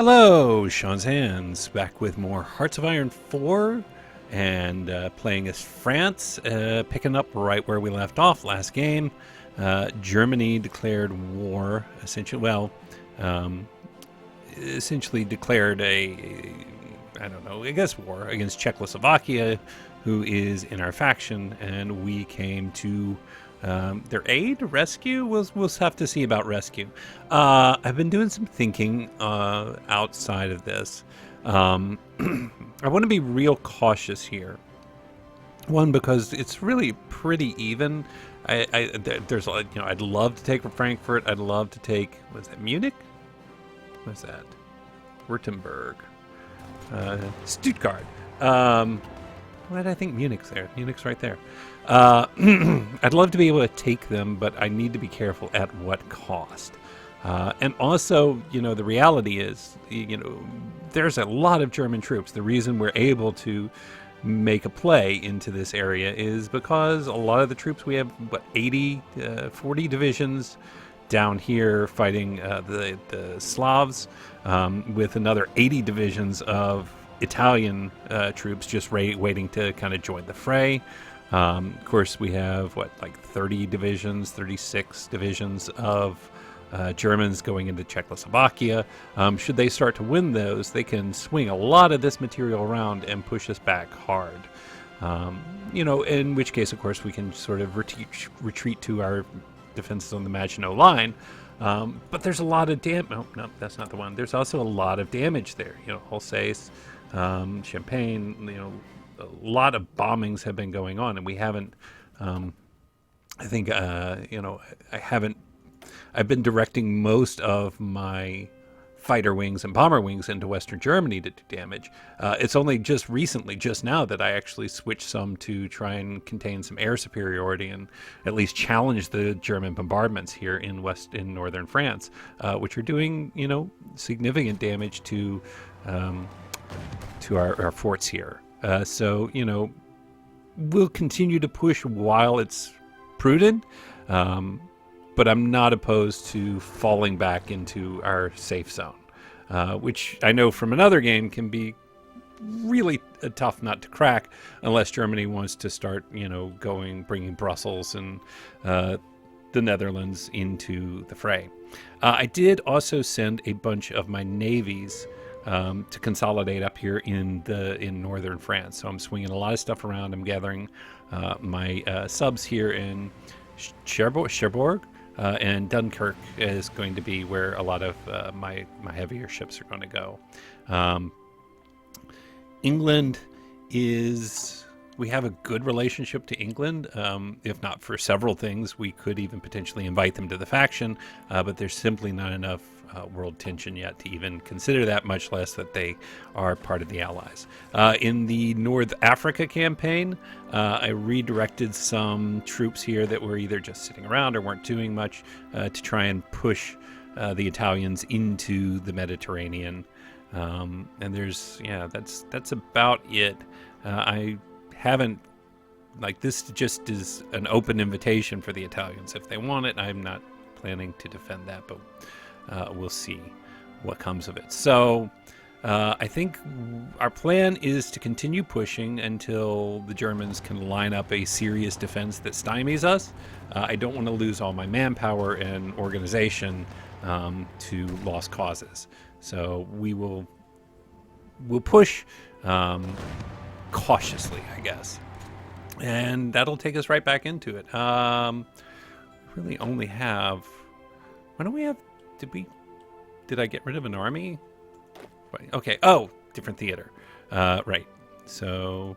Hello, Sean's Hands, back with more Hearts of Iron 4, and playing as France, picking up right where we left off last game. Germany declared war, essentially declared I guess war against Czechoslovakia, who is in our faction, and we came to their aid, rescue. We'll have to see about rescue. I've been doing some thinking outside of this. I want to be real cautious here. One, because it's really pretty even. There's I'd love to take Frankfurt. I'd love to take, was that Munich? What's that? Württemberg. Stuttgart. Why did I think Munich's there? Munich's right there. I'd love to be able to take them, but I need to be careful at what cost. And also, the reality is, there's a lot of German troops. The reason we're able to make a play into this area is because a lot of the troops, we have, 40 divisions down here fighting the Slavs, with another 80 divisions of Italian troops just waiting to kind of join the fray. Of course, we have 30 divisions, 36 divisions of Germans going into Czechoslovakia. Should they start to win those, they can swing a lot of this material around and push us back hard. In which case, of course, we can sort of retreat to our defenses on the Maginot Line. But there's a lot of damage. No, that's not the one. There's also a lot of damage there. Alsace, Champagne, a lot of bombings have been going on, and we haven't, I've been directing most of my fighter wings and bomber wings into Western Germany to do damage. It's only just recently, just now, that I actually switched some to try and contain some air superiority and at least challenge the German bombardments here in northern France, which are doing, significant damage to our forts here. So, we'll continue to push while it's prudent, but I'm not opposed to falling back into our safe zone, which I know from another game can be really a tough nut to crack unless Germany wants to start, bringing Brussels and the Netherlands into the fray. I did also send a bunch of my navies to consolidate up here in northern France. So I'm swinging a lot of stuff around. I'm gathering my subs here in Cherbourg, and Dunkirk is going to be where a lot of my heavier ships are going to go. England we have a good relationship to England, if not for several things. We could even potentially invite them to the faction, but there's simply not enough world tension yet to even consider that, much less that they are part of the Allies. In the North Africa campaign, I redirected some troops here that were either just sitting around or weren't doing much to try and push the Italians into the Mediterranean. And that's about it. I haven't, this just is an open invitation for the Italians. If they want it, I'm not planning to defend that, but we'll see what comes of it. So I think our plan is to continue pushing until the Germans can line up a serious defense that stymies us. I don't want to lose all my manpower and organization to lost causes. So we'll push cautiously, I guess. And that'll take us right back into it. Really only have... Why don't we have... Did I get rid of an army? Okay. Oh, different theater. Right. So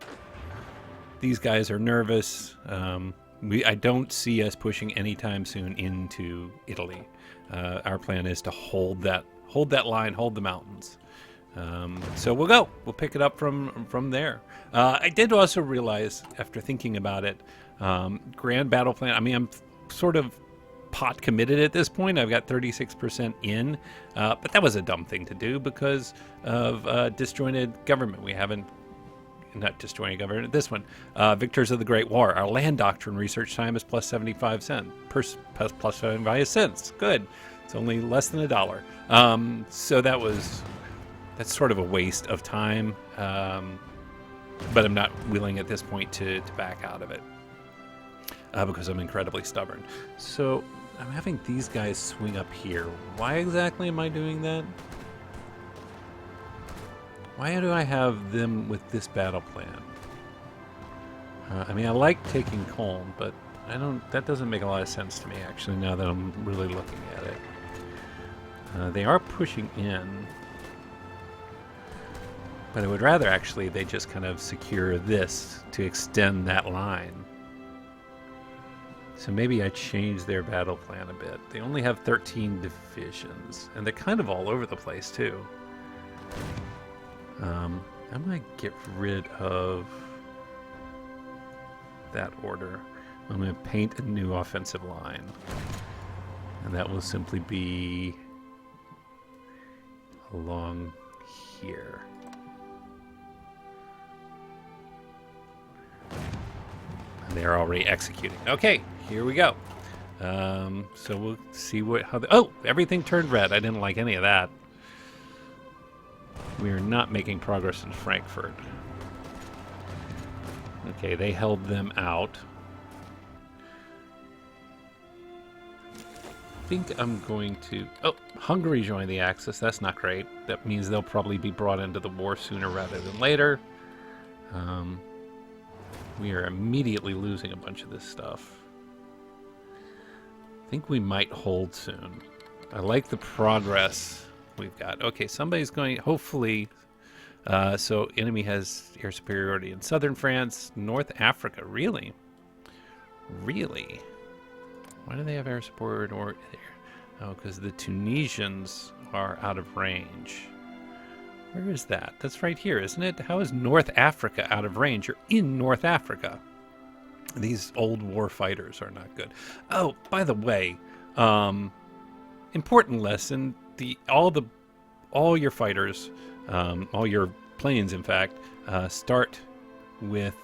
these guys are nervous. I don't see us pushing anytime soon into Italy. Our plan is to hold that line, hold the mountains. So we'll pick it up from there. I did also realize, after thinking about it, grand battle plan. I mean, I'm sort of pot committed at this point. I've got 36% in, but that was a dumb thing to do because of disjointed government. We haven't, not disjointed government, this one, Victors of the Great War. Our land doctrine research time is plus 75 cents, plus 75 cents. Good. It's only less than $1. So that was that's sort of a waste of time. But I'm not willing at this point to back out of it because I'm incredibly stubborn. So I'm having these guys swing up here. Why exactly am I doing that? Why do I have them with this battle plan? I mean, I like taking Colm, but I don't. That doesn't make a lot of sense to me, actually, now that I'm really looking at it. They are pushing in. But I would rather, actually, they just kind of secure this to extend that line. So maybe I change their battle plan a bit. They only have 13 divisions, and they're kind of all over the place, too. I might get rid of that order. I'm going to paint a new offensive line. And that will simply be along here. And they're already executing. Okay, here we go. So we'll see how oh, everything turned red. I didn't like any of that. We are not making progress in Frankfurt. Okay, they held them out. I think I'm going to... Oh, Hungary joined the Axis. That's not great. That means they'll probably be brought into the war sooner rather than later. We are immediately losing a bunch of this stuff. I think we might hold soon. I like the progress we've got. Okay, somebody's going... Hopefully... so enemy has air superiority in southern France, North Africa. Really? Really? Why do they have air support or there? Oh, because the Tunisians are out of range. Where is that? That's right here, isn't it? How is North Africa out of range? You're in North Africa. These old war fighters are not good. Oh, by the way, important lesson: all your fighters, all your planes, in fact, start with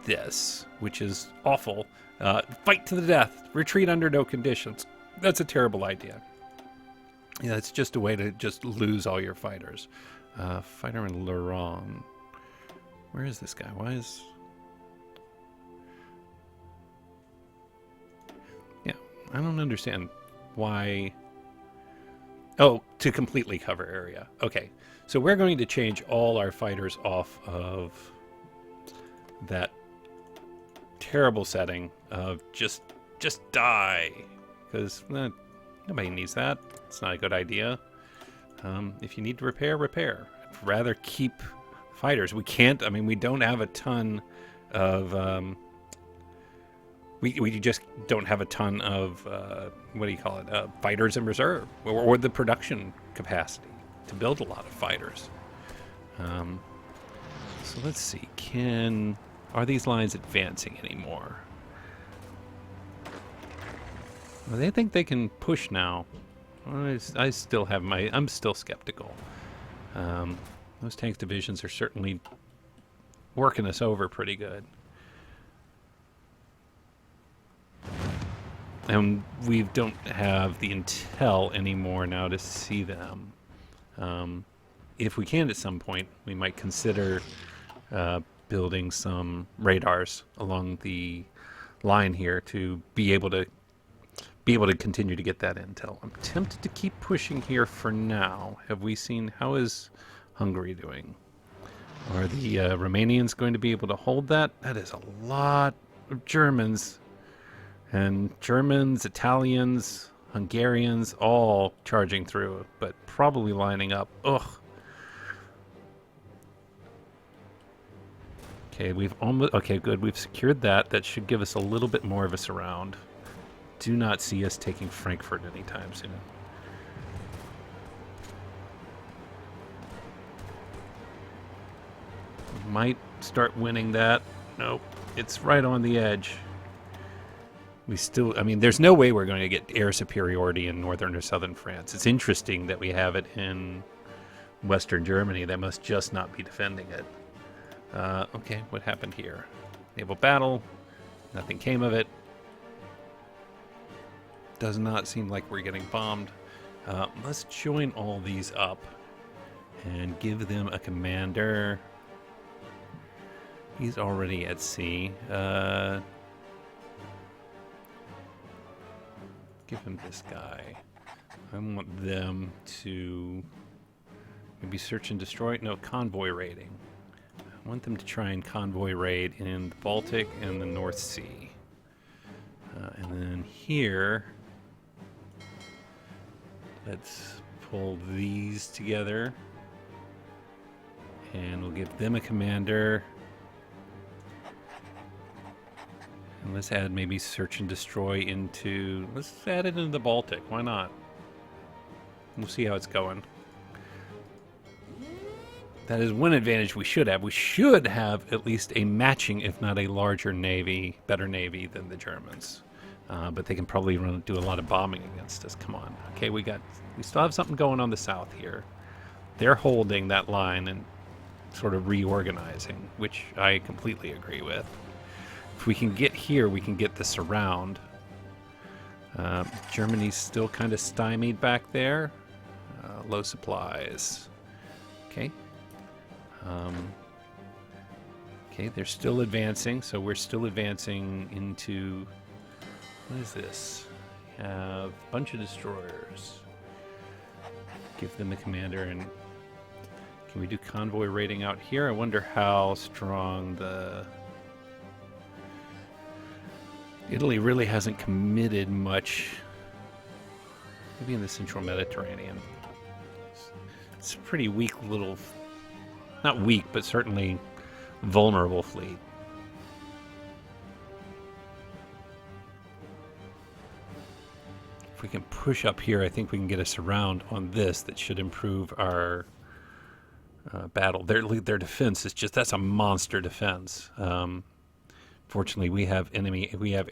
this, which is awful. Fight to the death. Retreat under no conditions. That's a terrible idea. Yeah, it's just a way to just lose all your fighters. Fighter in Lorraine. Where is this guy? Why is... Yeah, I don't understand why... Oh, to completely cover area. Okay, so we're going to change all our fighters off of that terrible setting of just die, because nobody needs that. It's not a good idea. If you need to repair. I'd rather keep fighters. We can't. I mean, we don't have a ton of. We just don't have a ton of what do you call it? Fighters in reserve, or the production capacity to build a lot of fighters. So let's see. Are these lines advancing anymore? Well, they think they can push now. I still have I'm still skeptical. Those tanks divisions are certainly working us over pretty good. And we don't have the intel anymore now to see them. If we can at some point, we might consider building some radars along the line here to be able to continue to get that intel. I'm tempted to keep pushing here for now. Have we seen, how is Hungary doing? Are the Romanians going to be able to hold that? That is a lot of Germans. And Germans, Italians, Hungarians, all charging through, but probably lining up. Ugh. Okay, okay, good. We've secured that. That should give us a little bit more of a surround. Do not see us taking Frankfurt anytime soon. Might start winning that. Nope. It's right on the edge. I mean, there's no way we're going to get air superiority in northern or southern France. It's interesting that we have it in western Germany. They must just not be defending it. Okay, what happened here? Naval battle. Nothing came of it. Does not seem like we're getting bombed. Let's join all these up and give them a commander. He's already at sea. Give him this guy. I want them to maybe search and destroy. No, convoy raiding. I want them to try and convoy raid in the Baltic and the North Sea. And then here, let's pull these together. And we'll give them a commander. And let's add maybe search and destroy into... Let's add it into the Baltic. Why not? We'll see how it's going. That is one advantage we should have. We should have at least a matching, if not a larger navy, better navy than the Germans. But they can probably do a lot of bombing against us. Come on. Okay, we still have something going on the south here. They're holding that line and sort of reorganizing, which I completely agree with. If we can get here, we can get this around. Germany's still kind of stymied back there. Low supplies. Okay. Okay, they're still advancing, so we're still advancing into... What is this? We have a bunch of destroyers. Give them a commander, and can we do convoy raiding out here? I wonder how strong the... Italy really hasn't committed much. Maybe in the central Mediterranean. It's a pretty weak little... Not weak, but certainly vulnerable fleet. If we can push up here, I think we can get us around on this. That should improve our battle. Their defense is just... That's a monster defense. Fortunately, we have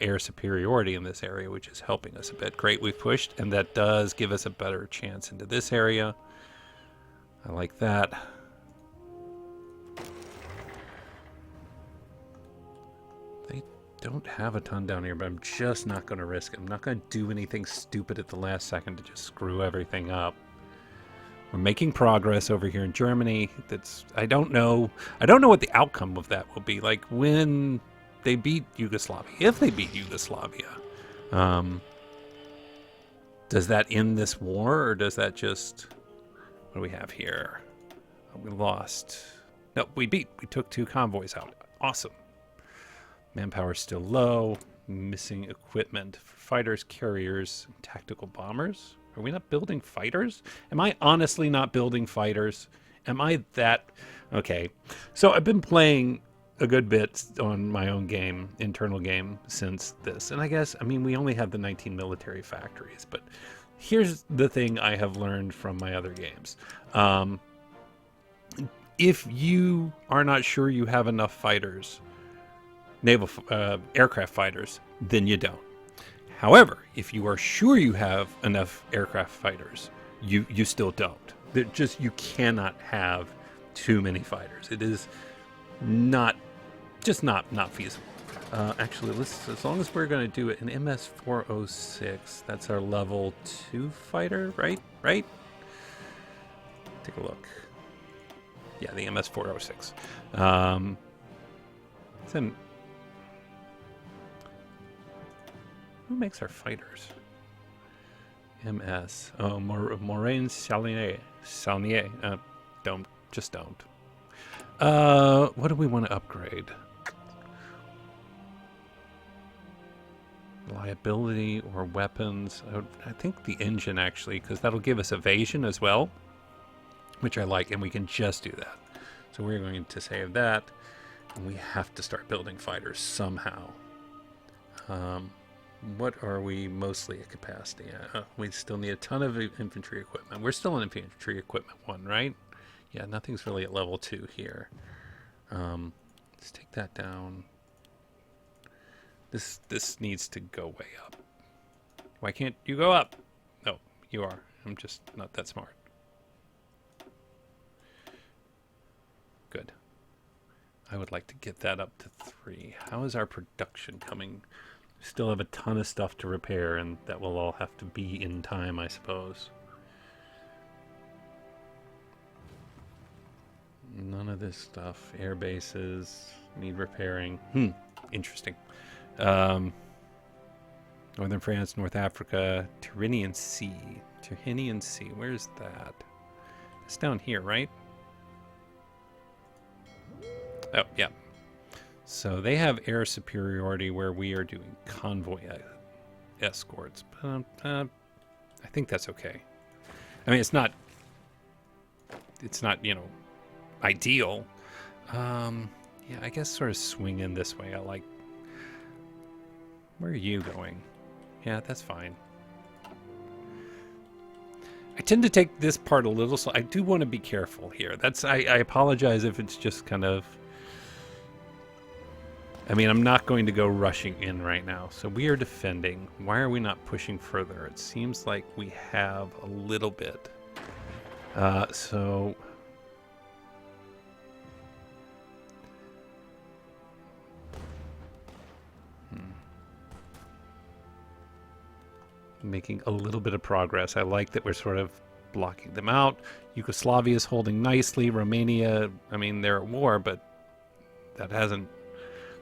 air superiority in this area, which is helping us a bit. Great, we've pushed, and that does give us a better chance into this area. I like that. They don't have a ton down here, but I'm just not going to risk it. I'm not going to do anything stupid at the last second to just screw everything up. We're making progress over here in Germany. I don't know what the outcome of that will be. Like when they beat Yugoslavia, if they beat Yugoslavia, does that end this war, or does that just... What do we have here? Oh, we lost. No, we took 2 convoys out. Awesome. Manpower's still low. Missing equipment for fighters, carriers, and tactical bombers. Are we not building fighters? Am I honestly not building fighters? Am I that... Okay. So I've been playing a good bit on my own game, internal game, since this. And I mean, we only have the 19 military factories, but here's the thing I have learned from my other games. If you are not sure you have enough fighters, naval aircraft fighters, then you don't. However, if you are sure you have enough aircraft fighters, you still don't. You cannot have too many fighters. It is not feasible. Actually, as long as we're going to do it, an MS-406, that's our level 2 fighter, right? Take a look. Yeah, the MS-406. Who makes our fighters? MS. Oh, Moraine Saulnier. Don't. What do we want to upgrade? Reliability or weapons? I think the engine, actually, because that'll give us evasion as well, which I like, and we can just do that. So we're going to save that, and we have to start building fighters somehow. What are we mostly at capacity at? We still need a ton of infantry equipment. We're still in infantry equipment 1, right? Yeah, nothing's really at level 2 here. Let's take that down. This needs to go way up. Why can't you go up? No, you are. I'm just not that smart. Good. I would like to get that up to 3. How is our production coming? We still have a ton of stuff to repair, and that will all have to be in time, I suppose. this stuff. Air bases need repairing. Interesting. Northern France, North Africa, Tyrrhenian Sea. Tyrrhenian Sea. Where's that? It's down here, right? Oh, yeah. So they have air superiority where we are doing convoy escorts. But I think that's okay. I mean, it's not, you know, ideal. Yeah, I guess sort of swing in this way. I like... Where are you going? Yeah, that's fine. I tend to take this part a little slow. I do want to be careful here. I apologize if it's just kind of... I mean, I'm not going to go rushing in right now. So we are defending. Why are we not pushing further? It seems like we have a little bit. Making a little bit of progress. I like that we're sort of blocking them out. Yugoslavia is holding nicely. Romania, I mean, they're at war, but that hasn't...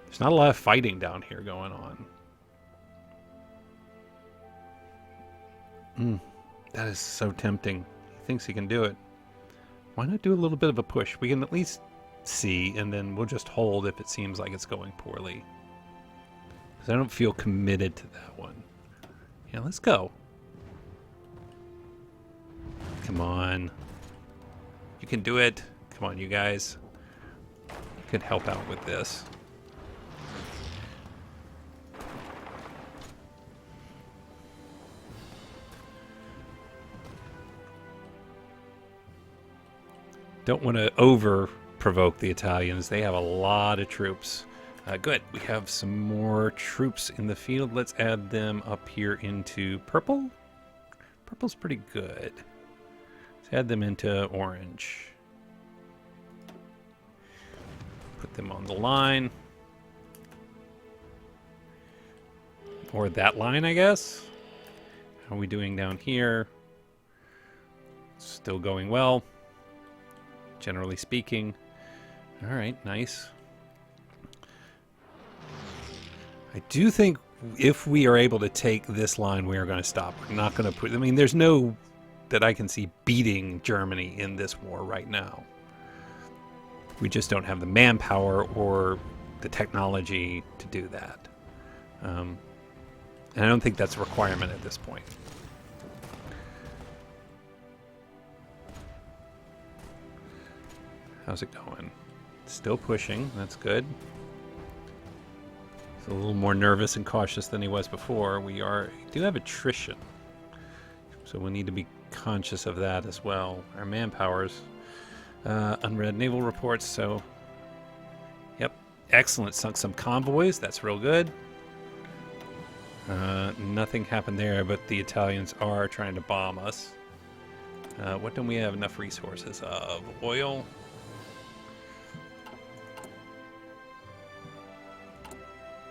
There's not a lot of fighting down here going on. That is so tempting. He thinks he can do it. Why not do a little bit of a push? We can at least see, and then we'll just hold if it seems like it's going poorly. Because I don't feel committed to that one. Yeah, let's go. Come on. You can do it. Come on, you guys. You can help out with this. Don't want to over-provoke the Italians. They have a lot of troops. Good. We have some more troops in the field. Let's add them up here into purple. Purple's pretty good. Let's add them into orange. Put them on the line. Or that line, I guess. How are we doing down here? Still going well, generally speaking. All right, nice. I do think if we are able to take this line, we are going to stop. We're not going to put... I mean, there's no... that I can see beating Germany in this war right now. We just don't have the manpower or the technology to do that. And I don't think that's a requirement at this point. How's it going? Still pushing. That's good. A little more nervous and cautious than he was before. We do have attrition, so we need to be conscious of that as well. Our manpower's unread naval reports. So, yep, excellent. Sunk some convoys. That's real good. Nothing happened there, but the Italians are trying to bomb us. What don't we have enough resources of? Oil.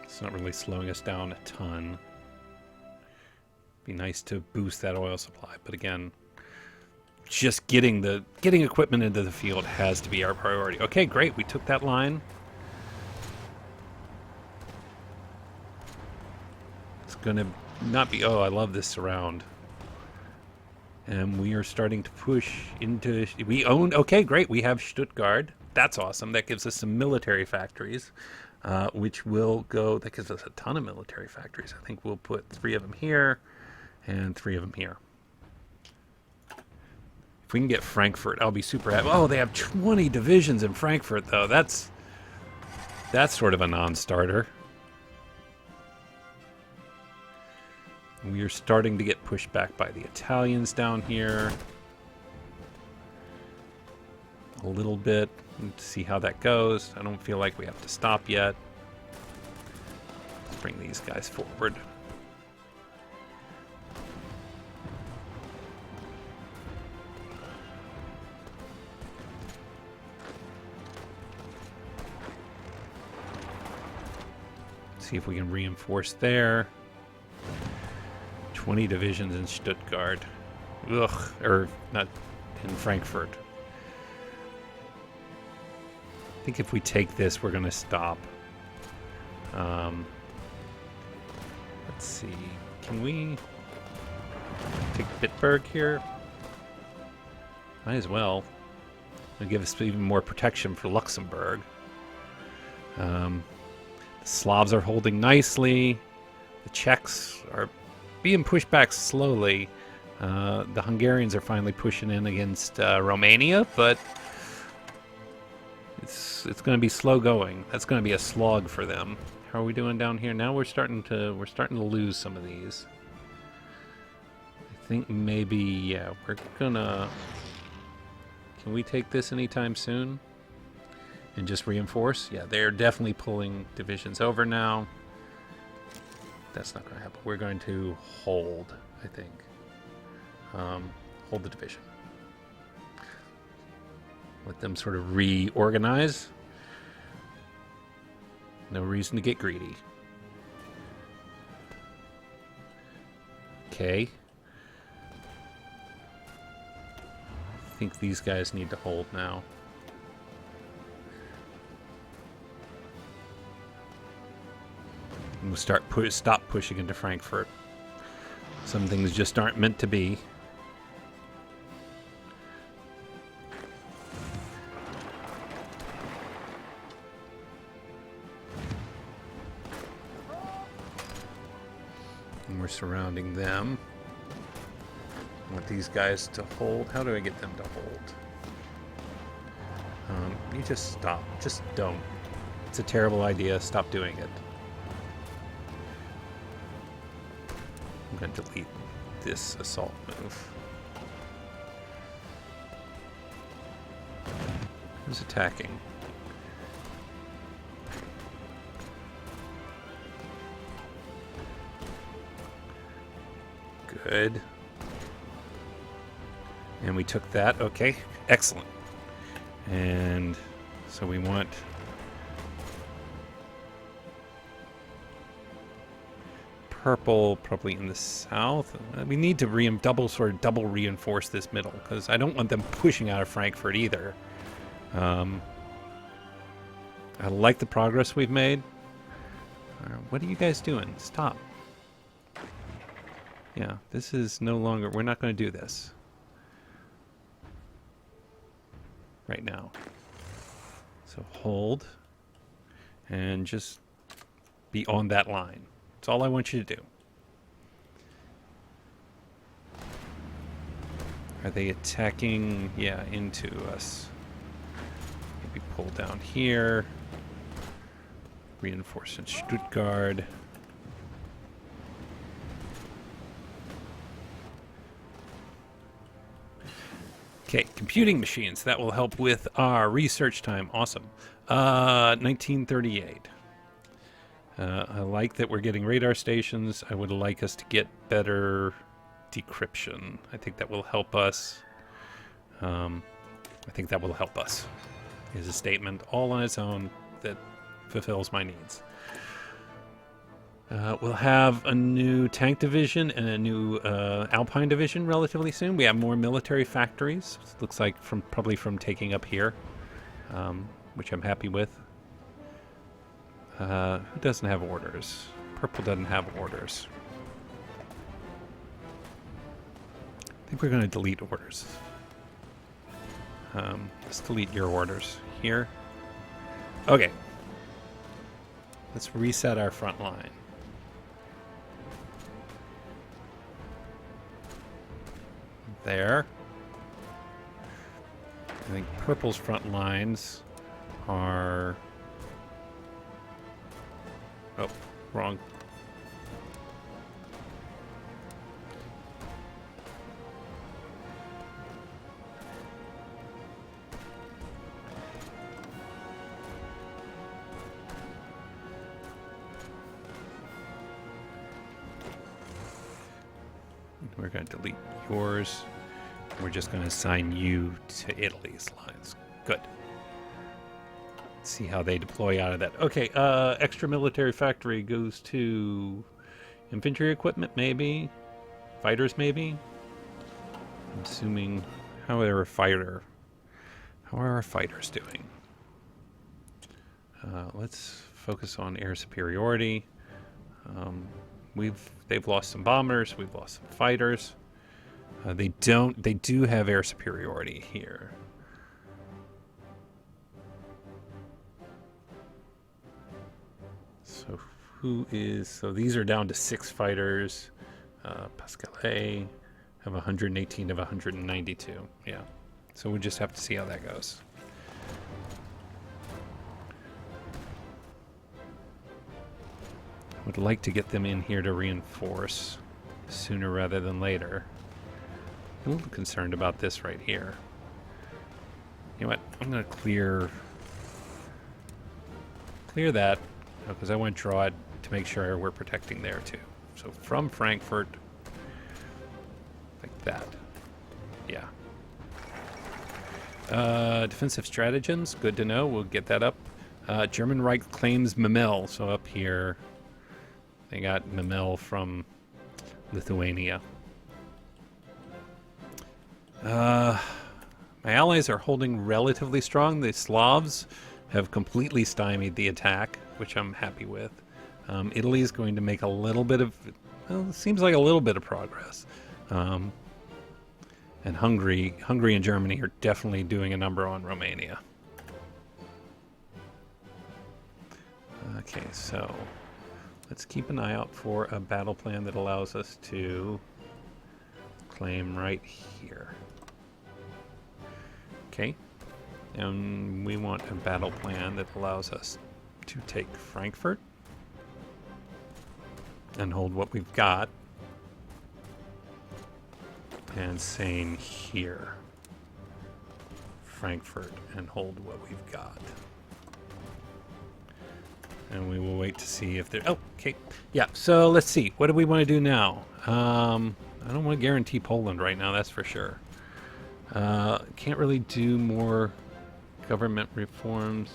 It's not really slowing us down a ton. Be nice to boost that oil supply, but again, just getting equipment into the field has to be our priority. Okay, great. We took that line. It's gonna not be... Oh, I love this surround. And we are starting to push into... We own... Okay, great. We have Stuttgart. That's awesome. That gives us some military factories. Which will go... That gives us a ton of military factories. I think we'll put 3 of them here and 3 of them here. If we can get Frankfurt, I'll be super happy. Oh, they have 20 divisions in Frankfurt, though. That's sort of a non-starter. We are starting to get pushed back by the Italians down here. A little bit. Let's see how that goes. I don't feel like we have to stop yet. Let's bring these guys forward. See if we can reinforce there. 20 divisions in Stuttgart. Ugh, or not in Frankfurt. think if we take this, we're going to stop. Let's see. Can we take Bitburg here? Might as well. It'll give us even more protection for Luxembourg. The Slavs are holding nicely. The Czechs are being pushed back slowly. The Hungarians are finally pushing in against Romania, but it's going to be slow going. That's going to be a slog for them. How are we doing down here? Now we're starting to lose some of these. I think maybe, yeah, we're gonna... Can we take this anytime soon? And just reinforce? Yeah, they're definitely pulling divisions over now. That's not going to happen. We're going to hold, I think. Hold the division. Let them sort of reorganize. No reason to get greedy. Okay. I think these guys need to hold now. And we'll stop pushing into Frankfurt. Some things just aren't meant to be. And we're surrounding them. I want these guys to hold. How do I get them to hold? You just stop. Just don't. It's a terrible idea. Stop doing it. I'm going to delete this assault move. Who's attacking? Good. And we took that. Okay, excellent. And so we want purple probably in the south. We need to double reinforce this middle because I don't want them pushing out of Frankfurt either. I like the progress we've made. What are you guys doing? Stop. Yeah, this is no longer... We're not going to do this. Right now. So hold. And just be on that line. That's all I want you to do. Are they attacking? Yeah, into us. Maybe pull down here. Reinforce in Stuttgart. Okay, computing machines. That will help with our research time. Awesome. 1938. I like that we're getting radar stations. I would like us to get better decryption. I think that will help us. Is a statement all on its own that fulfills my needs. We'll have a new tank division and a new Alpine division relatively soon. We have more military factories. Looks like probably from taking up here, which I'm happy with. Who doesn't have orders? Purple doesn't have orders. I think we're going to delete orders. Let's delete your orders here. Okay. Let's reset our front line. There. I think purple's front lines are... Oh, wrong. We're going to delete yours. We're just going to assign you to Italy's lines. Good. Let's see how they deploy out of that. Okay, extra military factory goes to infantry equipment, maybe? Fighters, maybe? I'm assuming... How are our fighters doing? Let's focus on air superiority. They've lost some bombers. We've lost some fighters. They do have air superiority here. So these are down to 6 fighters. Pascal have 118 of 192. Yeah. So we just have to see how that goes. Would like to get them in here to reinforce sooner rather than later. I'm a little concerned about this right here. You know what? I'm going to clear that because I want to draw it to make sure we're protecting there too. So from Frankfurt, like that. Yeah. Defensive stratagems, good to know. We'll get that up. German Reich claims Memel, so up here they got Memel from Lithuania. My allies are holding relatively strong. The Slavs have completely stymied the attack, which I'm happy with. Italy is going to make a little bit of, well, it seems like a little bit of progress. And Hungary and Germany are definitely doing a number on Romania. Okay, so let's keep an eye out for a battle plan that allows us to claim right here. Okay, and we want a battle plan that allows us to take Frankfurt and hold what we've got. And same here. Frankfurt and hold what we've got. And we will wait to see if there... Oh, okay. Yeah, so let's see. What do we want to do now? I don't want to guarantee Poland right now, that's for sure. Can't really do more government reforms.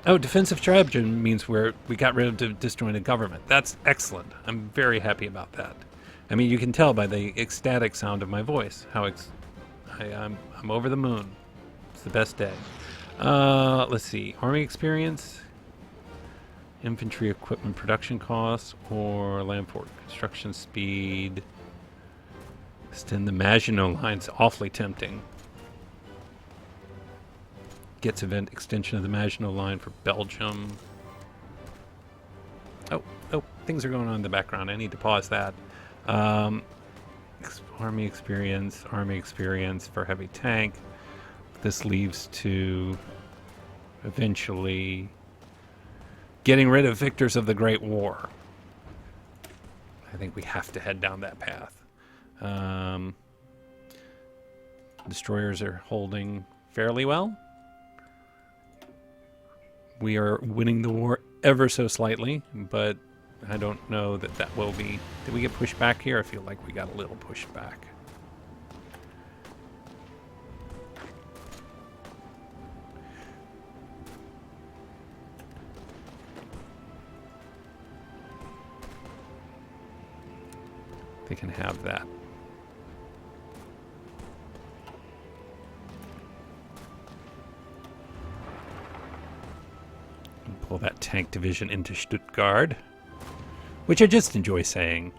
Oh, defensive stratagem means we got rid of the disjointed government. That's excellent. I'm very happy about that. I mean, you can tell by the ecstatic sound of my voice how I'm over the moon. It's the best day. Let's see. Army experience, infantry equipment production costs, or land fort construction speed. Extend the Maginot Line's awfully tempting. Gets event extension of the Maginot Line for Belgium. Oh, things are going on in the background. I need to pause that. Army experience for heavy tank. This leads to eventually getting rid of victors of the Great War. I think we have to head down that path. Destroyers are holding fairly well. We are winning the war ever so slightly, but I don't know that will be... Did we get pushed back here? I feel like we got a little pushed back. They can have that. Pull that tank division into Stuttgart, which I just enjoy saying.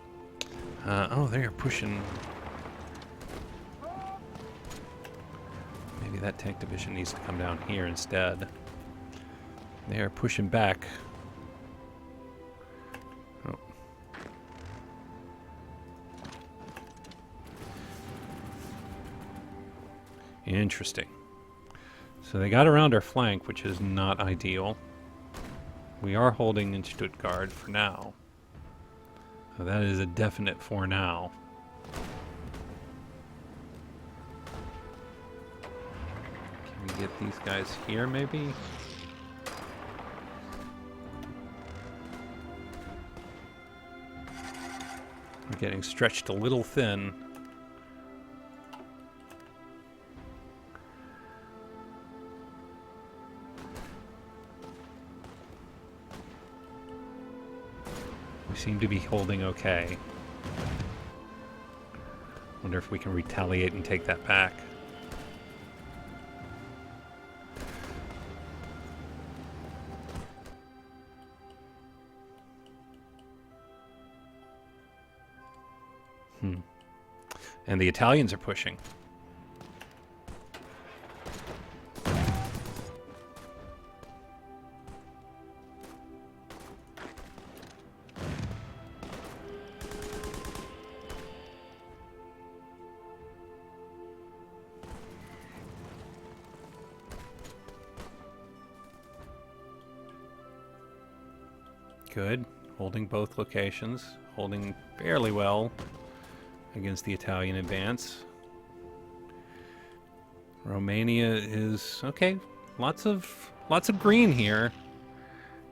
Oh, they are pushing. Maybe that tank division needs to come down here instead. They are pushing back. Oh. Interesting. So they got around our flank, which is not ideal. We are holding in Stuttgart for now. So that is a definite for now. Can we get these guys here, maybe? We're getting stretched a little thin. We seem to be holding okay. Wonder if we can retaliate and take that back. And the Italians are pushing. Good. Holding both locations. Holding fairly well against the Italian advance. Romania is okay. Lots of green here.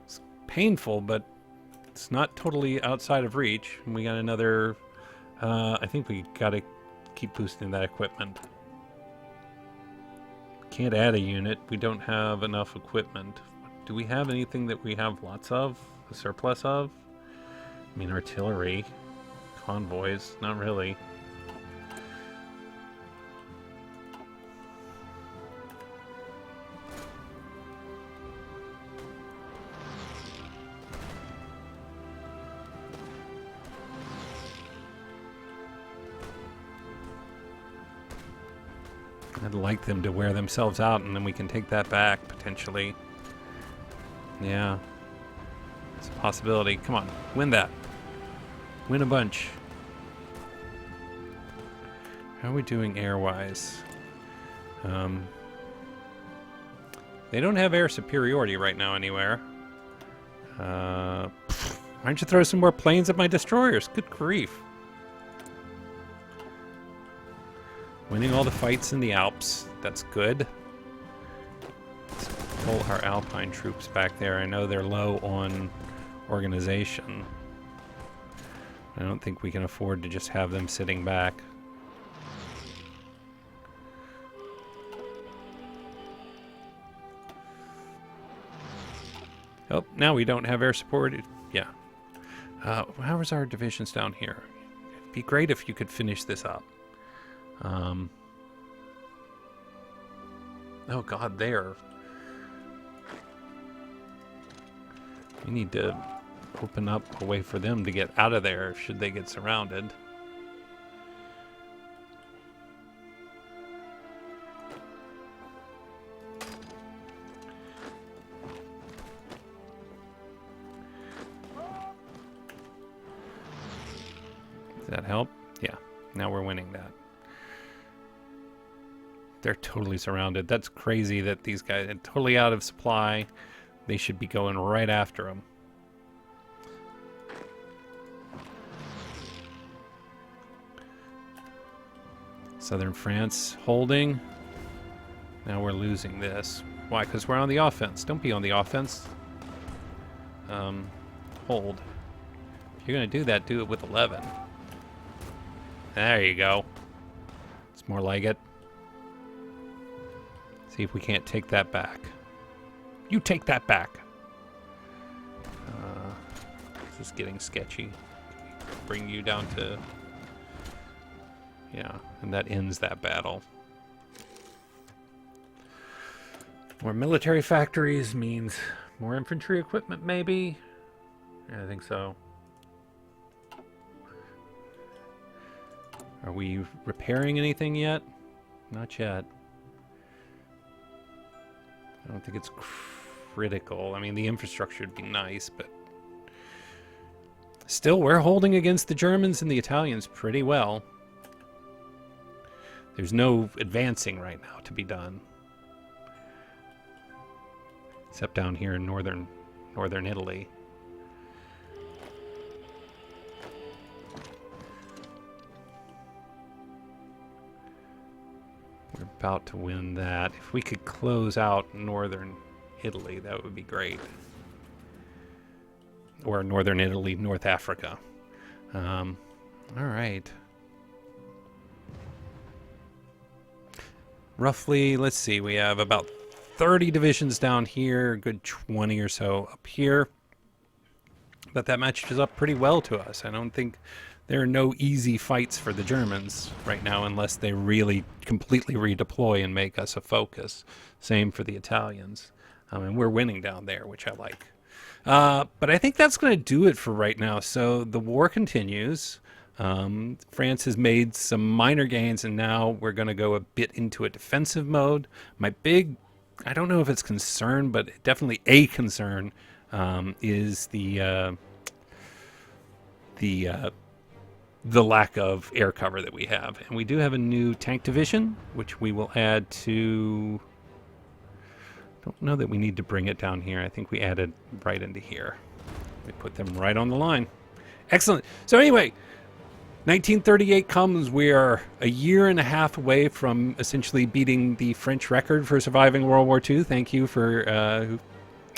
It's painful, but it's not totally outside of reach. And we got another. I think we got to keep boosting that equipment. Can't add a unit. We don't have enough equipment. Do we have anything that we have lots of? A surplus of? I mean, artillery, convoys, not really. I'd like them to wear themselves out, and then we can take that back, potentially. Yeah. It's a possibility. Come on, win that. Win a bunch. How are we doing air-wise? They don't have air superiority right now anywhere. Why don't you throw some more planes at my destroyers? Good grief. Winning all the fights in the Alps. That's good. Let's pull our Alpine troops back there. I know they're low on organization. I don't think we can afford to just have them sitting back. Oh, now we don't have air support. Yeah. How is our divisions down here? It'd be great if you could finish this up. Oh God, there. We need to open up a way for them to get out of there should they get surrounded. Does that help? Yeah. Now we're winning that. They're totally surrounded. That's crazy that these guys are totally out of supply. They should be going right after them. Southern France holding. Now we're losing this. Why? Because we're on the offense. Don't be on the offense. Hold. If you're going to do that, do it with 11. There you go. It's more like it. See if we can't take that back. You take that back. This is getting sketchy. Bring you down to... Yeah, and that ends that battle. More military factories means more infantry equipment, maybe? Yeah, I think so. Are we repairing anything yet? Not yet. I don't think it's critical. I mean, the infrastructure would be nice, but... Still, we're holding against the Germans and the Italians pretty well. There's no advancing right now to be done. Except down here in northern Italy. We're about to win that. If we could close out northern Italy, that would be great. Or northern Italy, North Africa. All right. Roughly, let's see, we have about 30 divisions down here, a good 20 or so up here. But that matches up pretty well to us. I don't think there are no easy fights for the Germans right now unless they really completely redeploy and make us a focus. Same for the Italians. And we're winning down there, which I like. But I think that's going to do it for right now. So the war continues. France has made some minor gains, and now we're going to go a bit into a defensive mode. My big, I don't know if it's concern, but definitely a concern is the lack of air cover that we have. And we do have a new tank division, which we will add to... Don't know that we need to bring it down here. I think we added right into here. We put them right on the line. Excellent. So anyway, 1938 comes. We are a year and a half away from essentially beating the French record for surviving World War II. Thank you for...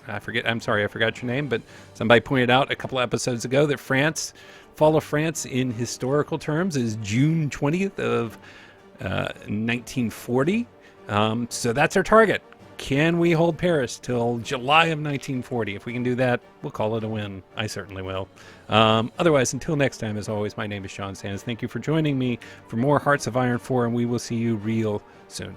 I'm sorry, I forgot your name, but somebody pointed out a couple episodes ago that fall of France in historical terms is June 20th of 1940. So that's our target. Can we hold Paris till July of 1940? If we can do that, we'll call it a win. I certainly will. Otherwise, until next time, as always, my name is Sean Sands. Thank you for joining me for more Hearts of Iron 4, and we will see you real soon.